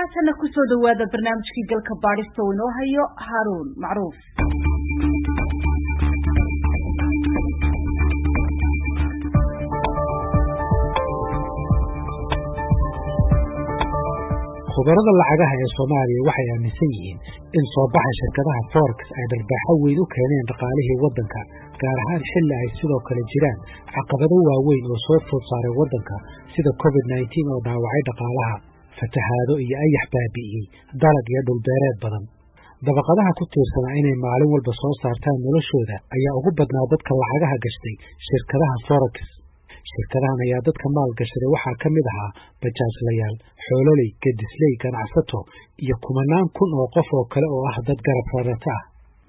haatana ku soo dhawaada barnaamijkii galka baadhista oo inoo hayo Haruun Macruuf. khubarada lacagaha ee Soomaaliya waxay aaminsan yihiin in soo baxa shirkadaha forex ay dharbaaxo weyn u keeneen dhaqaalihii waddanka gaar ahaan xilli ay sidoo kale jiraan caqabado waaweyn oo soo food saaray waddanka sida COVID-19 oo dhaawacay dhaqaalaha fatahaado iyo ayax baabi'iyey dalag iyo dhulbeereed badan dabaqadaha ku tiirsanaa inay maalin walba soo saartaan noloshooda ayaa ugu badnaa dadka lacagaha gashtay shirkadaha forex shirkadahan ayaa dadka maal gashaday waxaa ka mid ahaa bajaajlayaal xoololey gedisley ganacsato iyo kumanaan kun oo qof oo kale oo ah dad garab rarata ah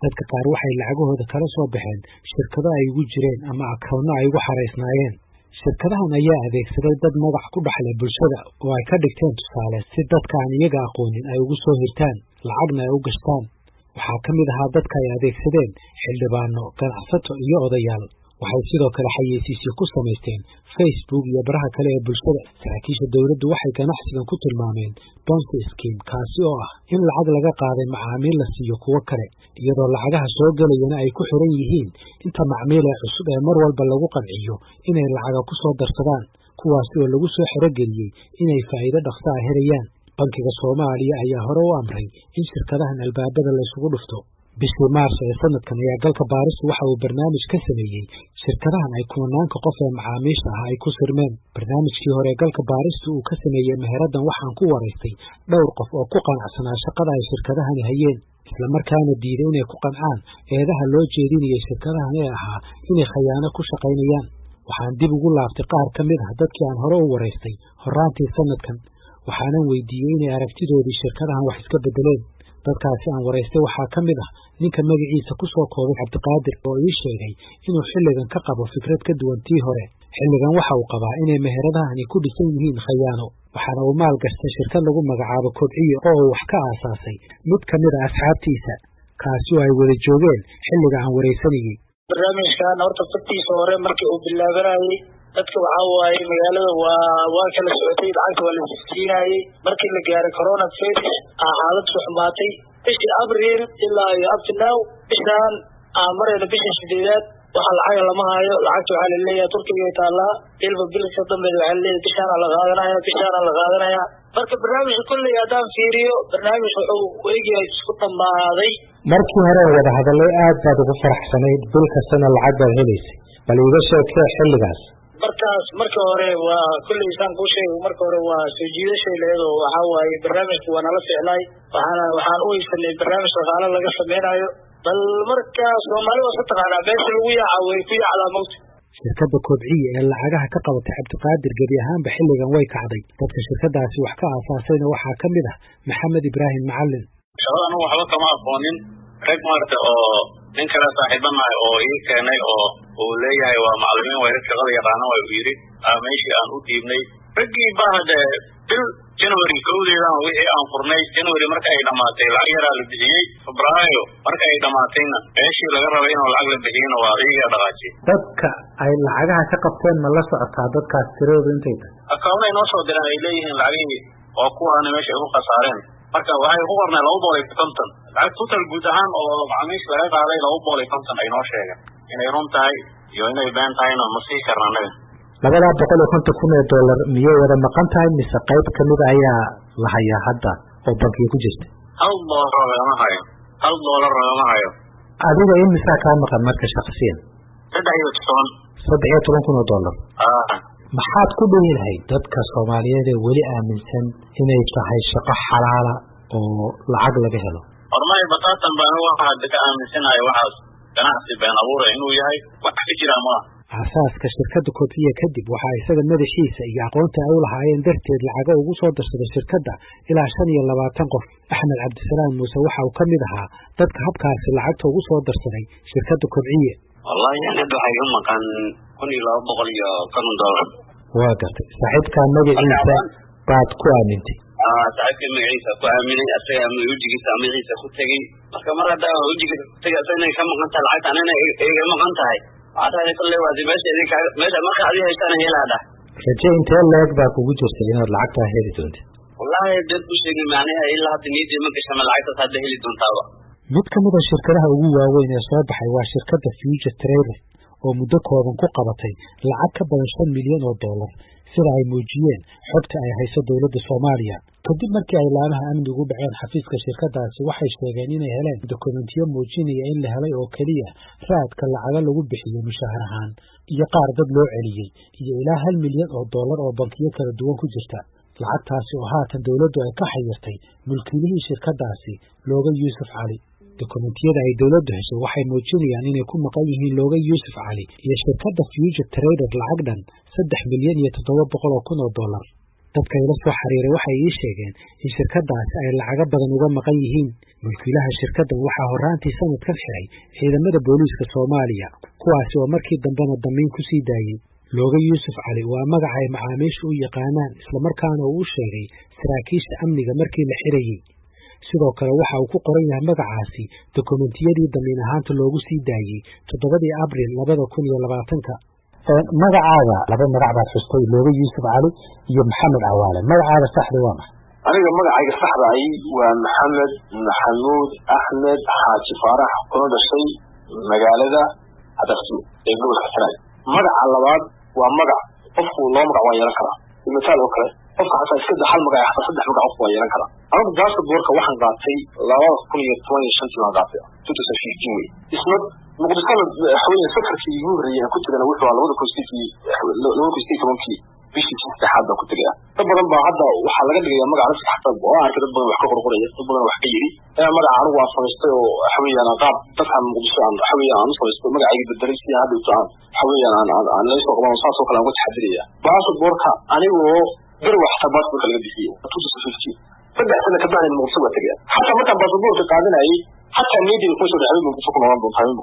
dadka qaar waxay lacagahooda kala soo baxeen shirkado ay ugu jireen ama akoonno ay ugu xaraysnaayeen shirkadahan ayaa adeegsaday dad magac ku dhaxlay bulshada oo ay ka dhigteen tusaale si dadka aan iyaga aqoonin ay ugu soo hirtaan lacagna ay u gashtaan waxaa ka mid ahaa dadka ay adeegsadeen xildhibaano ganacsato iyo odayaal waxay sidoo kale xayeysiisyo ku samaysteen Facebook iyo baraha kale ee bulshada saraakiisha dawladdu waxay ganacsigan ku tilmaameen Ponzi scheme kaasi oo ah in lacag laga qaaday macaamiil la siiyo kuwo kale iyadoo lacagaha soo galayana ay ku xiran yihiin inta macaamiil ee cusub ee mar walba lagu qanciyo inay lacaga ku soo darsadaan kuwaasi oo lagu soo xerogeliyey inay faa'iido dhaqso ah helayaan bankiga Soomaaliya ayaa hore u amray in shirkadahan albaabada la isugu dhufto bishii Maarso ee sanadkan ayaa galka baaristu waxa uu barnaamij ka sameeyey shirkadahan ay kumanaanka qof ee macaamiisha ah ay ku sirmeen barnaamijkii hore galka baaristu uu ka sameeyey meheraddan waxaan ku waraystay dhowr qof oo ku qanacsanaa shaqada ay shirkadahani hayeen isla markaana diiday inay ku qancaan eedaha loo jeedinayay shirkadahan ee ahaa inay khayaano ku shaqaynayaan waxaan dib ugu laaftay qaar ka mid ah dadkii aan hore u waraystay horaantii sanadkan waxaanan weydiiyey inay aragtidoodii shirkadahan wax iska bedeleen dadkaasi aan waraystay waxaa ka mid ah ninka magaciisa ku soo koobay Cabdiqaadir oo ii sheegay inuu xilligan ka qabo fikrad ka duwan tii hore xilligan waxa uu qabaa inay meheradahani ku dhisan yihiin khayaano waxaana uu maal gashtay shirkad lagu magacaabo Kobciye oo uu wax ka aasaasay mid ka mid ah asxaabtiisa kaasi oo ay wada joogeen xilliga aan waraysanayay barnaamijkan horta fadhiisa hore markii uu bilaabanayay dadka waxa waaye magaalada waa kala socotay lacagta waa la siinaayay markii la gaaray corona virus xaalad ku xumaatay bishii Abriil ilaa iyo up to now bishaan marayna bishii sideedaad waxa lacag lama hayo lacagta waxa la leeyahay Turkiga ay taalaa ilba bilka dambe waxa la leeyahay bishaan la qaadanaya marka barnaamijka kulli hadaan fiiriyo barnaamijku wuxuu weegiyaa isku dhamaaday markii hore wada hadalay aad baad ugu faraxsanayd bilka sana lacag baad helaysay bal iga sheekay xilligaas marka hore waa kulli isaan ku sheegay marka hore waa soo jiidashay leedo waxa waaye barnaamijku waa nala ficnay waxaan u haysanay barnaamij shaqaale laga sameeyo bal marka Soomaaliya waa taqaanaa beesha lagu yaacay ku yaacda mawt shirkadda Kobciye ee lacagaha ka qabatay Cabdiqaadir gabi ahaanba xilligan way kacday dadka shirkadaasi wax ka aasaasayna waxaa ka mid ah Maxamed Ibraahim Macallin shaqadan waxba kama aqoonin rag maarta oo nin kale saaxiibanahay oo ii keenay oo uu leeyahay waa macallimiin way shaqada yaqaana way yiri meeshii aan u diibnay ragii baahda bil January kowdeedan wixii aan furnay January marka ay dhamaatay lacag yar la bixiyay Febraayo marka ay dhamaatayna meeshii laga rabay in lacag la bixiyo waa iyaga dhaqaajay dadka ay lacagaha ka qabteen ma la socotaa dadkaas tirada intay tahay akoon ay noo soo diraan ay leeyihiin lacagii oo kuwaana meesha ugu qasaareen marka waxay ku qornay 250 lacag total guud ahaan oo macaamiisha laga qaaday 250 ay noo sheegeen inay run tahay iyo inay been tahayna ma sii karnaa $250,000 miyay wada maqan tahay mise qayb ka mid ayaa la hayaa hadda oo bankiga ku jirta $1 lagama hayo adiga imisa kaa maqan marka shaqsiyan $13,000 maxaad ku dhihi lahayd dadka Soomaaliyeed ee weli aaminsan inay tahay shaqo xalaala oo lacag laga helo hormay batatan baan waxa ka aaminsanahay waxaas ganacsi been abuur inuu yahay wax ka jira ma asaaska shirkadda Kobciye kadib waxaa isaga madaxiisa iyo aqoonta ay u lahaayeen darteed lacaga ugu soo darsaday shirkadda ilaa 25 qof Axmed Cabdisalaam Muuse waxa uu ka mid ahaa dadka habkaasi lacagta ugu soo darsaday shirkadda Kobciye wallahi anadu waxay u maqan $250 waa gartay saaxiibka magaciisa baad ku aamintay saaxiibka magaciisa ku aaminay asaga wajigiisa magaciisa ku tagay marka mar hadaa wajigiisa ku tagay asagna ka maqan tahay lacagta anana iga maqan tahay aadana kulli waa meesha marka adiga haysan helada raje intee leeg baa kugu jirtay inaad lacagta heli doonto wallahi dad u sheegay macnaha ilaa hadda niidii ma gashan lacagta hadda heli doontaaba mid ka mid ah shirkadaha ugu waaweyn ee soo baxay waa shirkadda Future Trade oo muddo kooban ku qabatay lacag ka badan $5 milyan sida ay muujiyeen xogta ay hayso dawladda Soomaaliya kadib markii ay laamaha amnigu dhaceen xafiiska shirkadaasi waxay sheegeen inay heleen dokumentiyo muujinaya in la helay oo kaliya raadka lacaga lagu bixiyo mushahar ahaan iyo qaar dad loo celiyay iyo ilaa $1 milyan oo bankiyo kala duwan ku jirta lacagtaasi oo haatan dawladdu ay ka xayirtay mulkiilihii shirkadaasi Looga Yuusuf Cali dokumentiyada ay dawladdu heshay waxay muujinayaan inay ku maqan yihiin Looga Yuusuf Cali iyo shirkadda Future Trade lacag dhan $3 milyan iyo $700,000 dadka ila soo xiriiray waxay ii sheegeen in shirkadaasi ay lacaga badan uga maqan yihiin mulkiilaha shirkaddan waxaa horaantii sanadkan xiray ciidamada booliiska Soomaaliya kuwaasi oo markii dambena damiin ku sii daayay Looga Yuusuf Cali waa magaca ay macaamiishu u yaqaanaan isla markaana uu u sheegay saraakiisha amniga markii la xirayay sidoo kale waxa uu ku qoran yahay magacaasi dokumentiyadii damiin ahaanta loogu sii daayay 7 Abriil 2020 magacaaga laba magac baad xustay Looga Yuusuf Cali iyo Maxamed Awaale magacaaga saxda waa maxay aniga magacayga saxda ah waa Maxamed Maxamuud Axmed Xaaji Faarax oo dhashay magaalada Hadarsimo ee gobolka Sanaag magaca labaad waa magac qofku loo magac waa yeelan karaa misaal oo kale qofka xataa iska hal magac xataa saddex magac qof waa yeelan karaa anigu baasaboorka waxaan qaatay 2015 baan qaatay 2015 isma muqdisho xaween safarkii ugu horeeyay ku tagana wuxuu ahaa 2016 bishii saddexaad ku tagay dad badan baa hadda waxa laga dhigayaa magaca xataa oo arkay dad badan wax ka qorqoraya dad badan wax ka yiri magaca anigu waa samaystay oo xaween qaab dadka muqdisho aan xaween aan samaystay magacayga bedelay si hadda u taan xaween aan la soo qaban saas oo kale aan ku taxadiraya baasaboorka anigoo gar wax baasaboorka laga bixiyay 2015 saddex sano ka bacdi muqdisho waa tagay xataa markaan baasaboorka qaadanayay حتى النادي يكون شو يحبون من فوق الأرض وطايم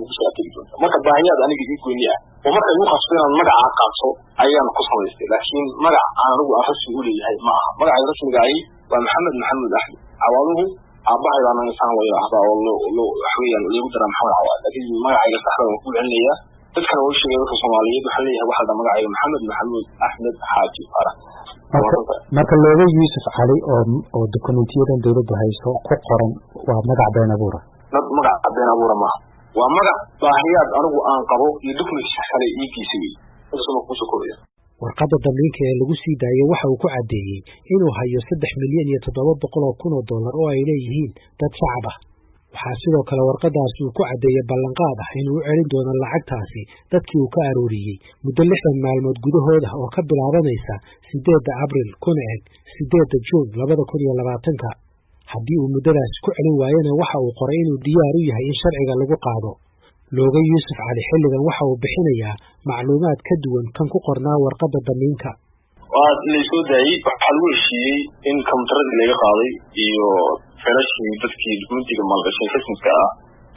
مقصود أكيد مرة باهيات أنا جديد كونية ومرة يوقف فينا المرع عقاصو أيام قصة ويستي لكن مرع أنا رجع أحس يقولي هاي معها مرع الرسم جاي ومحمد أحمد عواله أبغى أنا إنسان ويا أحد والله حويا اللي يقدر محمد عوال لكن مرع يستحمل ويقول عليا تذكر أول شيء يقول الصومالية وحليها واحد مرع محمد أحمد حاجي فرح marka Looga Yuusuf Cali oo dokumentiyadan dawladdu hayso ku qoran waa magac been abuur ma waa magac baahiyaad anigu aan qabo iyo dokumentiga kale ii geysay isagoo ku soo koobiya warqadda damiinka ee lagu sii daayay waxa uu ku cadeeyay inuu hayo $3 milyan iyo $700,000 oo ay leeyihiin dad shacab ah waxaa sidoo kale warqadaasi uu ku cadeeyay ballanqaad ah inuu u celin doono lacagtaasi dadkii uu ka arooriyay muddo 60 maalmood gudahooda oo ka bilaabanaysa 8 Abriil kuna eg 8 Juun 2020 haddii uu muddadaasi ku celin waayana waxa uu qoray inuu diyaar u yahay in sharciga lagu qaado Looga Yuusuf Cali xilligan waxa uu bixinayaa macluumaad ka duwan kan ku qornaa warqadda damiinka waa la soo daayay waxa lagu heshiiyey in kontrakad laga qaaday iyo فرشي بدكي المنتج مالغشين كسمك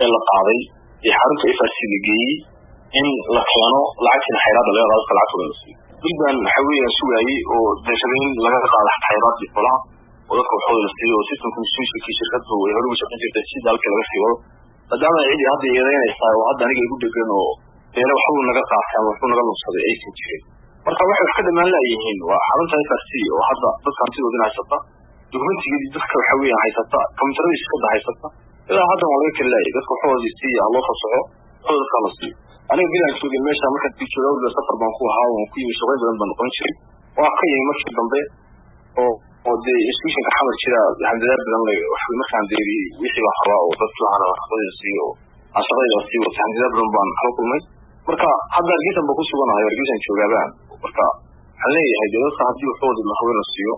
إلا قاضي يحارب إفرسي لجي إن لكيانو لعكس الحيرات اللي غاز طلعت ونسي جدا حوي سوي ودشرين لغا قاضي حيرات لطلع وذكر حول السي وسيستم كمسويش في شركته ويهرب شركته في التسجيل ذلك الغسي فدام عيدي هذه يدين يستاهل وهذا أنا يقول لك إنه لو حول لغا قاضي كان وحول لغا نصدي أي شيء marka waxa iska dhamaan leeyihiin waa xarunta IFRC oo hadda dadka antidooda haysata dokumentiga dadka waxa weeyaan haysata kombiyuutarada iska haysata ilaa hadda waa laga kaleeyay dadka waxooda siiya loo fasaxo dadka la siiyo aniga bilan joogay meesha marka tijaabada safar baan ku ahaa oo ku yimid shaqo badan baan noqon jiray waa ka yimid markii dambe oo de institution ka xamar jira handada badan leh waxa markaan deeri wixii la xaraa oo dadka aan aqoon siiyo ashaqada siiyo handada badan baan ku kulmay marka hadda geesan ba ku suganahay wargeysan joogaabaan marka xaleeyahay dadka hadii waxooda la haween siiyo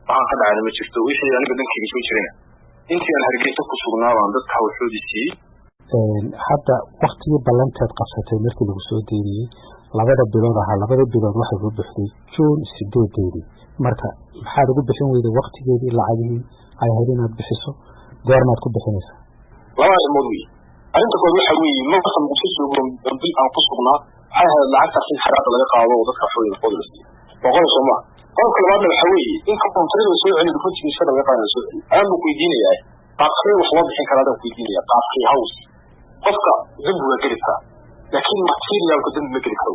waxaan ka dhacay ma jirto wixii aniga dhankayga soo jireen intii aan hargeysa ku sugnaabaan dadka waxoodii hadda waqtigii ballanteed qabsatay markii lagu soo deeriyay labada bilood waxay ku bixday Juun 8 marka maxaa lagu bixin weyday waqtigeedii lacagii ay ahayd inaad bixiso goormaad ku bixinaysaa laba ilmood arinta koowaad waxa weeye marka uu soo soo bil aan ku sugnaa waxay ahayd lacagta si xaraaq laga qaado oo dadka waxooda qodolsi boqol Soomaa qofka labaad waxa weeye in koontarada soo celin dokumentiga shaqada laga qaado soo celin aan ku weydiinayaa qaabkee wax loo bixin karaa ku weydiinayaa qaabkee house qofka dambi waa geli karaa laakiin materialku dambi ma geli karo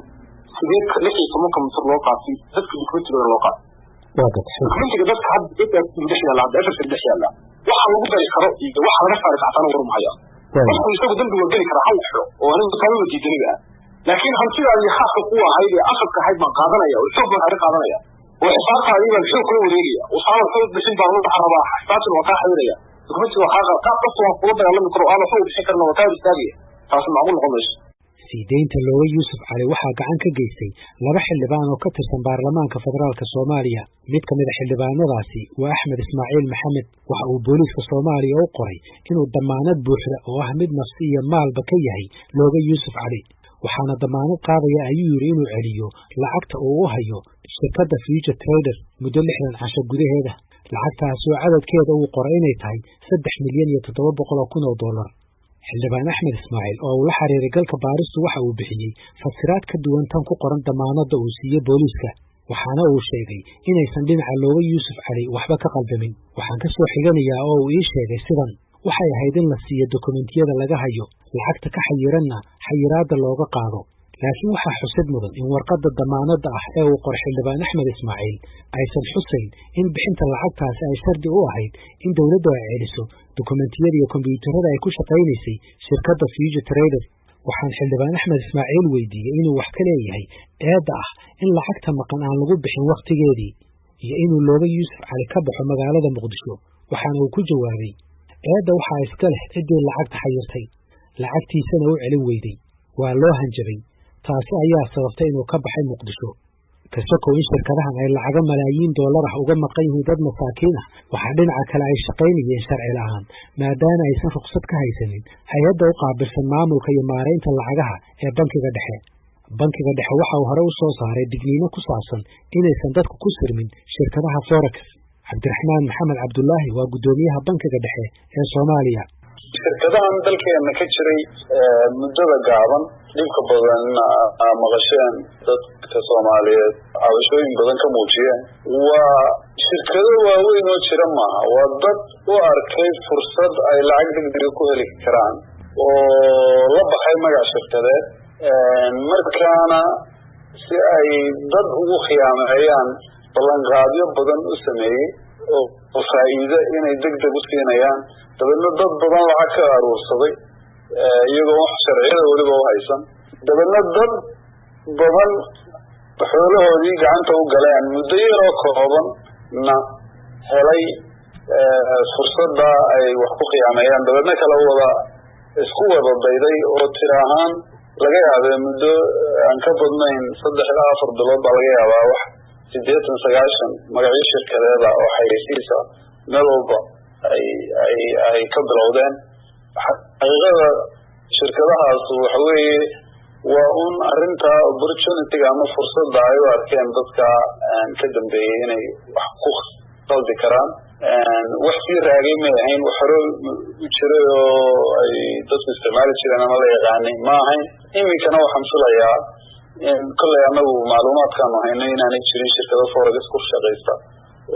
sidee lixii tobanka mitir loo qaatay dadka dokumentiga loo qaatay dokumentiga dadka hadda dashyaala waxa lagu dari karo iyo waxa laga saari karo war mahaya qofku isagu dambi waa geli kara hal xiro oo anigu kama diidaniga laakiin hantida ay xaqka ku ahayd ee afadka ahayd ma qaadanaya oo xoog baan qaadanaya oo xisaabtaadii baan xoog ku wareegaya oo sabab sabab bishin baan u xaraba xisaabtu waa ka xiraya dokumentiga waa ka qofku waa ku dagaalami karo ama xoog bixin karna waa ka istaagiya taas macquul noqonayso siideynta looga Yuusuf Cali waxaa gacan ka geystay laba xildhibaan oo ka tirsan baarlamaanka federaalka Soomaaliya mid ka mid ah xildhibaanadaasi waa Axmed Ismaaciil Maxamed waxa uu booliiska Soomaaliya u qoray inuu damaanad buuxda oo ah mid nafsi iyo maalba ka yahay looga Yuusuf Cali waxaana damaanad qaadaya ayuu yiri inuu celiyo lacagta uu u hayo shirkadda Future Trader muddo 60 casho gudaheeda lacagtaas oo cadadkeeda uu qoray inay tahay 3,700,000 dollar xildhibaan Axmed Ismaaciil oo la xiriiray galka baaristu waxa uu bixiyay fasiraad ka duwan tan ku qoran damaanada uu siiyay booliiska waxaana uu sheegay inaysan dhinaca looga Yuusuf Cali waxba ka qaldamin waxaan ka soo xiganayaa oo uu ii sheegay sidan waxay ahayd in la siiyo dokumentiyada laga hayo lacagta ka xayiranna xayiraada looga qaado laakiin waxaa xusid mudan in warqadda damaanada ah ee uu qoray xildhibaan Axmed Ismaaciil aysan xusayn in bixinta lacagtaasi ay shardi u ahayd in dawladdu ay celiso dokumentiyada iyo kombiyuutarada ay ku shaqaynaysay shirkadda Future Trader waxaan xildhibaan Axmed Ismaaciil weydiiyey inuu wax ka leeyahay eedda ah in lacagta maqan aan lagu bixin waqtigeedii iyo inuu looga Yuusuf Cali ka baxo magaalada Muqdisho waxaana uu ku jawaabay eedda waxaa iska leh ciddii lacagta xayirtay lacagtiisana u celin weyday waa loo hanjabay taasi ayaa sababtay inuu ka baxay Muqdisho kasoo in shirkadahan ay lacaga malaayiin dollar ah uga maqan yihiin dad masaakiin ah waxa dhinaca kale ay shaqaynayeen sharci la'aan maadaama aysan ruqsad ka haysanin hay'adda u qaabilsan maamulka iyo maareynta lacagaha ee bankiga dhexe waxa uu hore u soo saaray digniino ku saabsan inaysan dadku ku sirmin shirkadaha forex Cabdiraxmaan Maxamed Cabdullaahi waa gudoomiyaha bankiga dhexe ee Soomaaliya shirkadahan dalkeena ka jiray muddada gaaban dhibka badan maqasheen dadka Soomaaliyeed cabashooyin badan ka muujiyeen waa shirkado waaweyn oo jira maaha waa dad u arkay fursad ay lacag degdeg ku heli karaan oo la baxay magac shirkadeed markaana si ay dad ugu khiyaameeyaan ballanqaadyo badan u sameeyey oo faa'iido inay degdeg u siinayaan dabeedna dad badan lacag ka aruursaday iyagoo wax sharciyada weliba u haysan dabeedna dad badan xoolahoodii gacanta u galeen muddo yaroo koobanna helay fursadda ay wax ku khiyaameeyaan dabeedna kala wada isku wada dayday oo tir ahaan laga yaabee muddo aan ka badnayn 3 ilaa 4 bilood baa laga yaabaa wax 80-90 magacyo shirkadeeda oo xayeysiisa meel walba ay ka bilowdeen xaqiiqada shirkadahaas waxa weeye waa un arrinta opportunity ama fursadda ay u arkeen dadka ka dambeeyey inay wax ku qaldi karaan wax sii raagay ma ahayn wax hore u jiray oo ay dadku isticmaali jireen ama la yaqaanay ma ahayn iminkana waxaan filayaa in kolley anagu macluumaadkaanu haynay inaanay jirin shirkado forex ku shaqaysta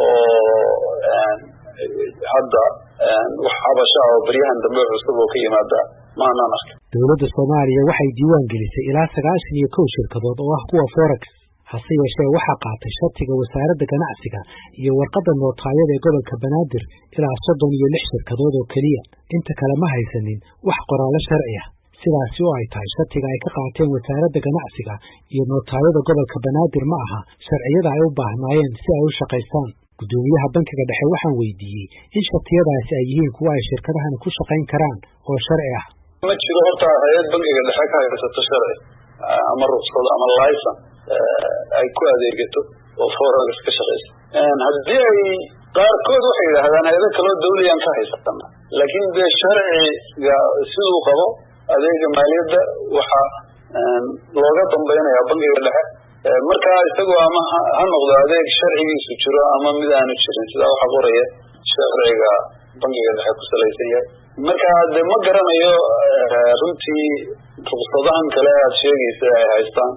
oo hadda wax cabasho oo baryahan dambe cusub oo ka yimaada maanaan arkin dowladda Soomaaliya waxay diiwaan gelisay ilaa 91 shirkadood oo ah kuwa forex hase yeeshee waxaa qaatay shatiga wasaaradda ganacsiga iyo warqadda nootaayada ee gobolka Banaadir ilaa 36 shirkadood oo kaliya inta kale ma haysanin wax qoraal sharci ah sidaas oo ay tahay shatiga ay ka qaateen wasaaradda ganacsiga iyo nootaayada gobolka Banaadir ma aha sharciyada ay u baahnaayeen si ay u shaqeystaan gudoomiyaha bankiga dhexe waxaan weydiiyey in shatiyadaasi ay yihiin kuwa ay shirkadahan ku shaqayn karaan oo sharci ah ma jiro horta hay'ad bankiga dhexe ka haysato sharci ama ruqsad ama license ay ku adeegato oo forex ka shaqeysa haddii ay qaarkood waxay yidhaahdaan hay'ado kaloo dawliyan ka haysatana laakiin dee sharciga siduu qabo adeega maaliyadda waxa looga dambaynayaa bankiga dhexe marka isagu ama ha noqdo adeeg sharcigiisu jiro ama mid aanu jirin sidaa waxa qoraya sharciga bankiga dhexe ku salaysan yahay marka dee ma garanayo runtii ruqsadahan kale aad sheegaysa ay haystaan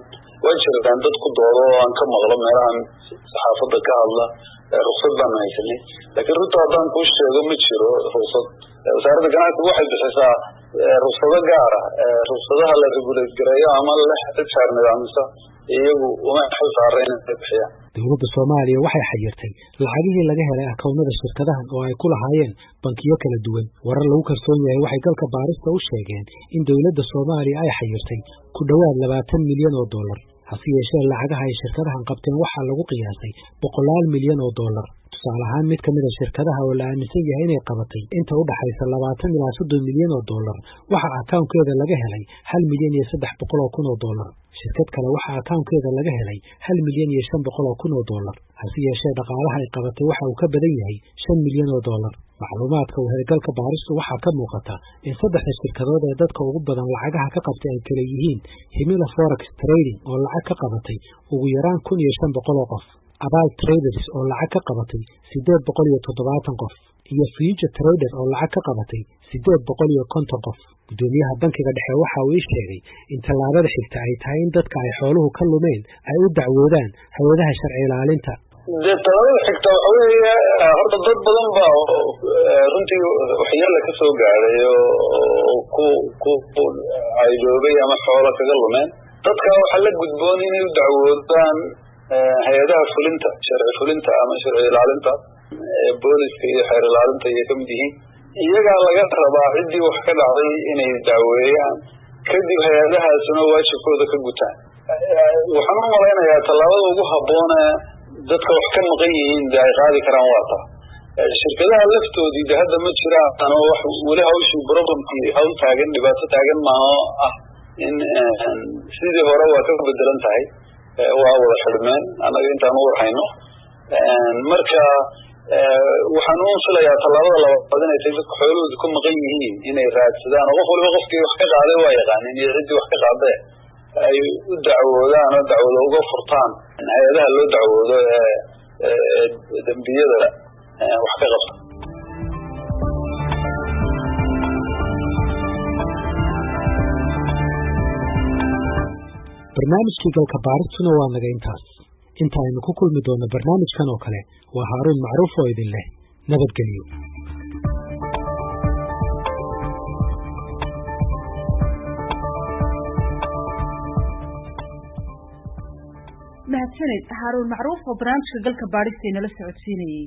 way jiraan dad ku doodo oo aan ka maqlo meelahan saxaafadda ka hadla ruqsad baanu haysanay laakiin runta haddaan kuu sheego ma jiro ruqsad wasaaradda ganacsiga waxay bixisaa ruqsado gaar ah ruqsadaha la regulate gareeyo ama la xidsaar nidaamisa iyagu uma xil saareen inay bixiyaan dowladda Soomaaliya waxay xayirtay lacagihii laga helay akoonnada shirkadahan oo ay ku lahaayeen bankiyo kala duwan. Warar lagu kalsoon yahay waxay galka baarista u sheegeen in dowladda Soomaaliya ay xayirtay ku dhawaad $20 milyan. Hase yeeshee lacagaha ay shirkadahan qabteen waxaa lagu qiyaasay $100 milyan. Tusaale ahaan mid ka mid ah shirkadaha oo la aaminsan yahay inay qabatay inta u dhaxaysa $20 ilaa $30 milyan waxa akawnkeeda laga helay $1 milyan iyo $300,000. Shirkad kale waxa akawnkeeda laga helay $1 milyan iyo $500,000. hase yeeshee dhaqaalaha ay qabatay waxa uu ka badan yahay $5 milyan. Macluumaadka uu helay galka baaristu waxaa ka muuqata in saddexda shirkadood ee dadka ugu badan lacagaha ka qabtay ay kala yihiin Himila Forex Trading oo lacag ka qabatay ugu yaraan 1,500 qof, Abal Traders oo lacag ka qabatay 870 qof, iyo Future Trader oo lacag ka qabatay 850 qof. Gudoomiyaha bankiga dhexe waxa uu sheegay in tallaabada xigta ay tahay in dadka ay xooluhu ka lumeen ay u dacwoodaan hay'adaha sharci ilaalinta. tallaabada xigta waxa weeye horta dad badan baa runtii waxyaalo ka soo gaaray oo ku aydoobay ama xoolo kaga lumeen. dadka waxa la gudboon inay u dacwoodaan hay'adaha fulinta, sharci fulinta ama sharci ilaalinta, booliska iyo xeer ilaalinta ay kamid yihiin. iyagaa laga rabaa ciddii wax ka dhacday inay dacweeyaan, kadib hay-adahaasuna waajibkooda ka gutaan. waxaan u malaynayaa tallaabada ugu habboone dadka wax ka maqan yihiin ay qaadi karaan waa taa. shirkadaha laftoodii de hadda ma jiraan oo wax weli hawshii problemkii hawl taagan, dhibaato taagan maaho ah in sidii hore waa ka bedelan tahay, waa wada xidhmeen annaga intaan u warhayno. marka waxaan u filayaa tallaabada labaad inay tahay dadka xoolahooda ku maqan yihiin inay raadsadaan oo qof waliba qofkii wax ka qaaday waa yaqaanin iyo ciddii wax ka qaadee ay u dacwoodaan oo dacwado uga furtaan hay-adaha loo dacwoodo ee dembiyada wax ka qabta. barnaamijkii galka baaristuna waa naga intaas. inta aynu ku kulmi doono barnaamijkan oo kale waa Haaruun Macruuf oo idin leh nabadgelyo. mahadsanid Haaruun Macruuf oo barnaamijka galka baarista inala socodsiinayay.